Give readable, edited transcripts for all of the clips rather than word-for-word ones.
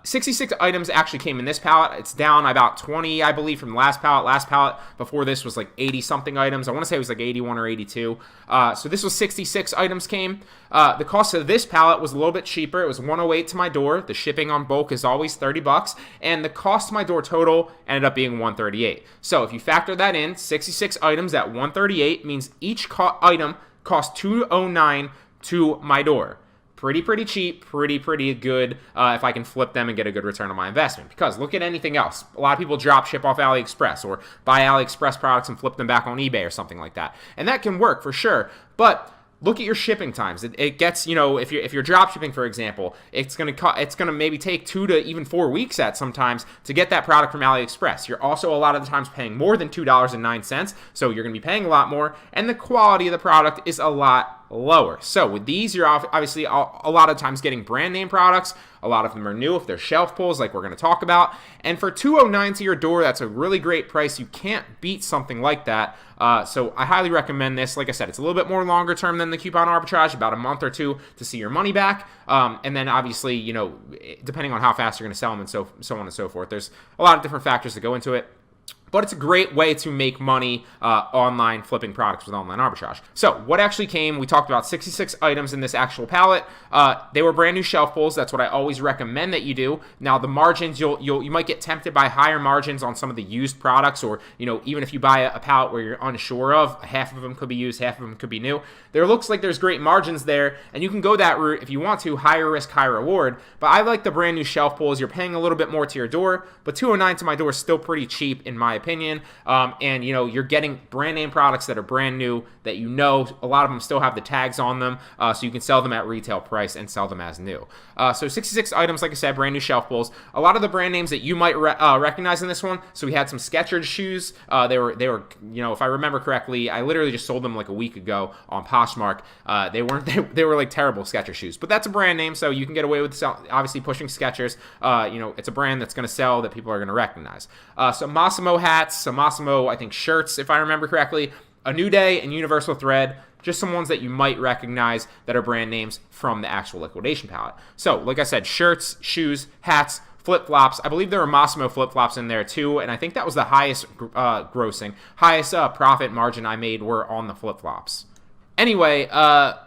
66 items actually came in this pallet. It's down about 20, I believe, from the last pallet. Last pallet before this was like 80-something items. I want to say it was like 81 or 82. So this was 66 items came. The cost of this pallet was a little bit cheaper. It was $108 to my door. The shipping on bulk is always $30, and the cost to my door total ended up being $138. So if you factor that in, 66 items at $138 means each item costs $209 to my door. Pretty cheap, pretty good if I can flip them and get a good return on my investment. Because look at anything else. A lot of people drop ship off AliExpress or buy AliExpress products and flip them back on eBay or something like that. And that can work for sure. But look at your shipping times. It gets, if you're drop shipping, for example, it's gonna maybe take 2 to even 4 weeks sometimes to get that product from AliExpress. You're also a lot of the times paying more than $2.09, so you're gonna be paying a lot more, and the quality of the product is a lot lower. So with these, you're obviously a lot of times getting brand name products. A lot of them are new if they're shelf pulls, like we're going to talk about. And for $209 to your door, that's a really great price. You can't beat something like that. So I highly recommend this. Like I said, it's a little bit more longer term than the coupon arbitrage, about a month or two to see your money back. And then obviously, depending on how fast you're going to sell them and so on and so forth, there's a lot of different factors that go into it. But it's a great way to make money online flipping products with online arbitrage. So what actually came, we talked about 66 items in this actual pallet. They were brand new shelf pulls. That's what I always recommend that you do. Now the margins, you might get tempted by higher margins on some of the used products, or even if you buy a pallet where you're unsure of, half of them could be used, half of them could be new. There looks like there's great margins there, and you can go that route if you want to, higher risk, high reward. But I like the brand new shelf pulls. You're paying a little bit more to your door, but $209 to my door is still pretty cheap in my opinion. And you're getting brand name products that are brand new, that a lot of them still have the tags on them, so you can sell them at retail price and sell them as new. So 66 items, like I said, brand new shelf pulls. A lot of the brand names that you might recognize in this one. So we had some Skechers shoes. They were if I remember correctly, I literally just sold them like a week ago on Poshmark. They were like terrible Skechers shoes, but that's a brand name, so you can get away with obviously pushing Skechers. It's a brand that's going to sell, that people are going to recognize. Some Massimo hats, some Massimo, I think, shirts, if I remember correctly, a New Day and Universal Thread, just some ones that you might recognize that are brand names from the actual liquidation pallet. So, like I said, shirts, shoes, hats, flip-flops. I believe there were Massimo flip-flops in there too, and I think that was the highest highest profit margin I made were on the flip-flops. Anyway,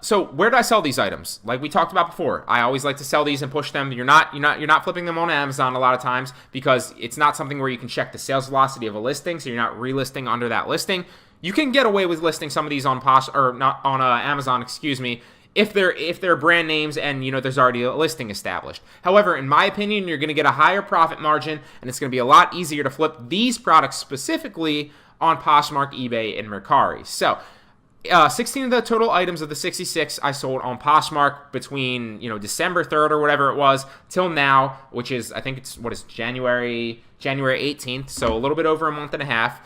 so where did I sell these items? Like we talked about before, I always like to sell these and push them. You're not flipping them on Amazon a lot of times because it's not something where you can check the sales velocity of a listing, so you're not relisting under that listing. You can get away with listing some of these on Amazon, if they're brand names and there's already a listing established. However, in my opinion, you're going to get a higher profit margin, and it's going to be a lot easier to flip these products specifically on Poshmark, eBay, and Mercari. So 16 of the total items of the 66 I sold on Poshmark between December 3rd or whatever it was till now, which is, I think it's January 18th, so a little bit over a month and a half.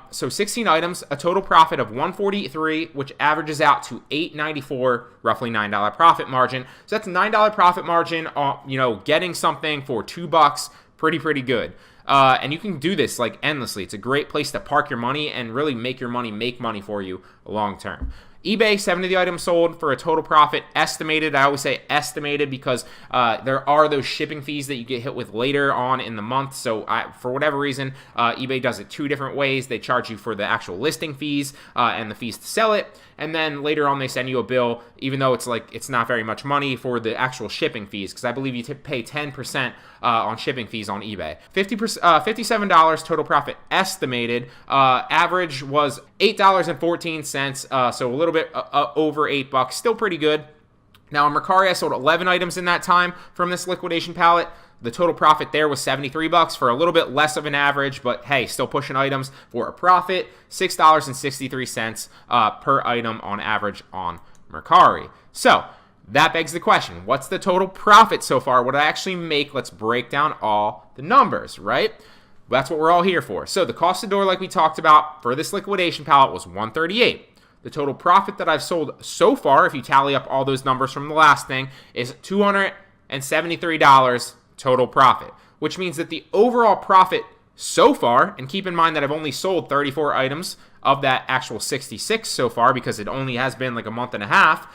So 16 items, a total profit of $143, which averages out to $8.94, roughly $9 profit margin. So that's a $9 profit margin on, getting something for $2, pretty good. And you can do this like endlessly. It's a great place to park your money and really make your money make money for you long term. eBay, 70 of the items sold for a total profit estimated. I always say estimated because there are those shipping fees that you get hit with later on in the month. So for whatever reason, eBay does it two different ways. They charge you for the actual listing fees and the fees to sell it. And then later on, they send you a bill, even though it's not very much money, for the actual shipping fees, because I believe you pay 10% on shipping fees on eBay. $57 total profit estimated. Average was $8.14, so a little bit over $8, still pretty good. Now on Mercari, I sold 11 items in that time from this liquidation pallet. The total profit there was $73 for a little bit less of an average, but hey, still pushing items for a profit. $6.63 per item on average on Mercari. So that begs the question, what's the total profit so far? What did I actually make? Let's break down all the numbers, right? That's what we're all here for. So the cost of door, like we talked about, for this liquidation pallet was $138. The total profit that I've sold so far, if you tally up all those numbers from the last thing, is $273 total profit, which means that the overall profit so far, and keep in mind that I've only sold 34 items of that actual 66 so far because it only has been like a month and a half,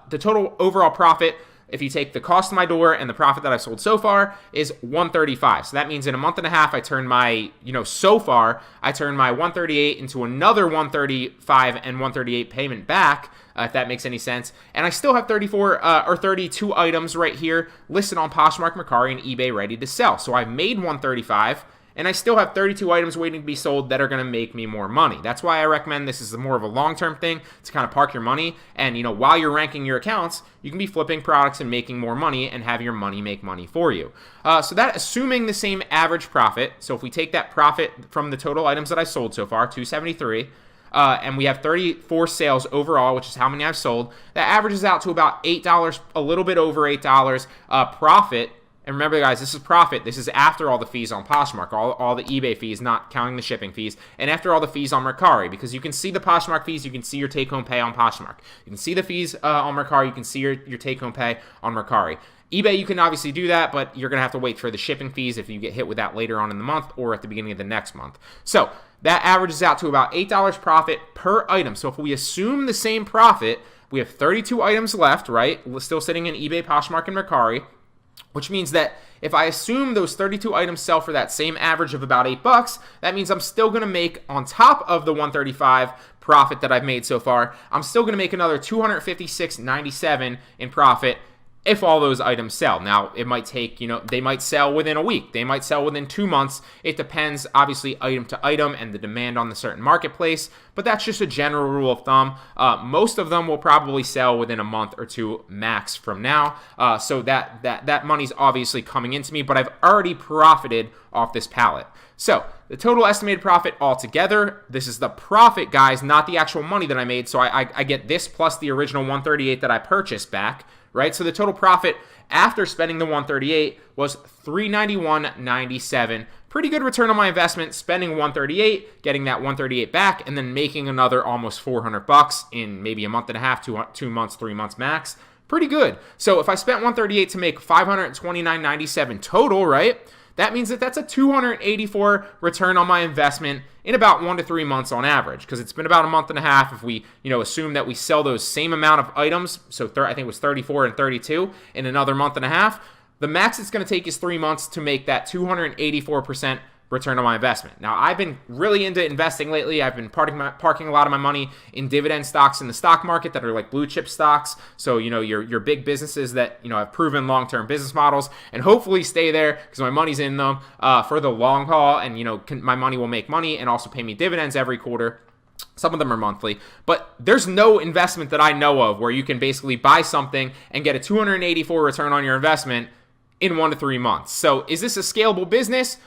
the total overall profit if you take the cost of my door and the profit that I've sold so far, is 135. So that means in a month and a half, I turn my, so far, I turn my 138 into another 135 and 138 payment back, if that makes any sense. And I still have 34 or 32 items right here listed on Poshmark, Mercari, and eBay ready to sell. So I've made 135. And I still have 32 items waiting to be sold that are going to make me more money. That's why I recommend this is more of a long-term thing to kind of park your money. And, while you're ranking your accounts, you can be flipping products and making more money and have your money make money for you. So that, assuming the same average profit, so if we take that profit from the total items that I sold so far, 273, and we have 34 sales overall, which is how many I've sold, that averages out to about $8, a little bit over $8 profit. And remember, guys, this is profit. This is after all the fees on Poshmark, all the eBay fees, not counting the shipping fees, and after all the fees on Mercari, because you can see the Poshmark fees, you can see your take-home pay on Poshmark. You can see the fees on Mercari, you can see your take-home pay on Mercari. eBay, you can obviously do that, but you're going to have to wait for the shipping fees if you get hit with that later on in the month or at the beginning of the next month. So that averages out to about $8 profit per item. So if we assume the same profit, we have 32 items left, right? We're still sitting in eBay, Poshmark, and Mercari, which means that if I assume those 32 items sell for that same average of about $8, that means I'm still going to make, on top of the 135 profit that I've made so far, I'm still going to make another $256.97 in profit if all those items sell. Now, it might take, they might sell within a week. They might sell within 2 months. It depends, obviously, item to item and the demand on the certain marketplace, but that's just a general rule of thumb. Most of them will probably sell within a month or two max from now. So that money's obviously coming into me, but I've already profited off this pallet. So the total estimated profit altogether, this is the profit, guys, not the actual money that I made. So I get this plus the original 138 that I purchased back, right? So the total profit after spending the 138 was $391.97. Pretty good return on my investment, spending 138, getting that 138 back, and then making another almost $400 in maybe a month and a half, 2 months, 3 months max. Pretty good. So if I spent 138 to make $529.97 total, right? That means that that's a 284 return on my investment in about 1 to 3 months on average, because it's been about a month and a half if we, assume that we sell those same amount of items, so I think it was 34 and 32 in another month and a half. The max it's going to take is 3 months to make that 284% return on my investment. Now, I've been really into investing lately. I've been parking a lot of my money in dividend stocks in the stock market that are like blue chip stocks. So, your big businesses that, have proven long-term business models and hopefully stay there because my money's in them for the long haul. And, my money will make money and also pay me dividends every quarter. Some of them are monthly, but there's no investment that I know of where you can basically buy something and get a 284 return on your investment in 1 to 3 months. So is this a scalable business?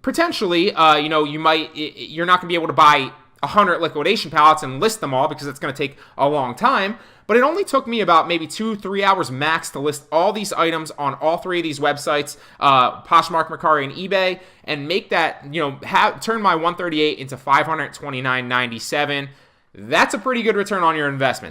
Potentially, you're not going to be able to buy 100 liquidation pallets and list them all because it's going to take a long time. But it only took me about maybe 2-3 hours max to list all these items on all 3 of these websites, Poshmark, Mercari, and eBay, and make that, turn my 138 into $529.97. That's a pretty good return on your investment.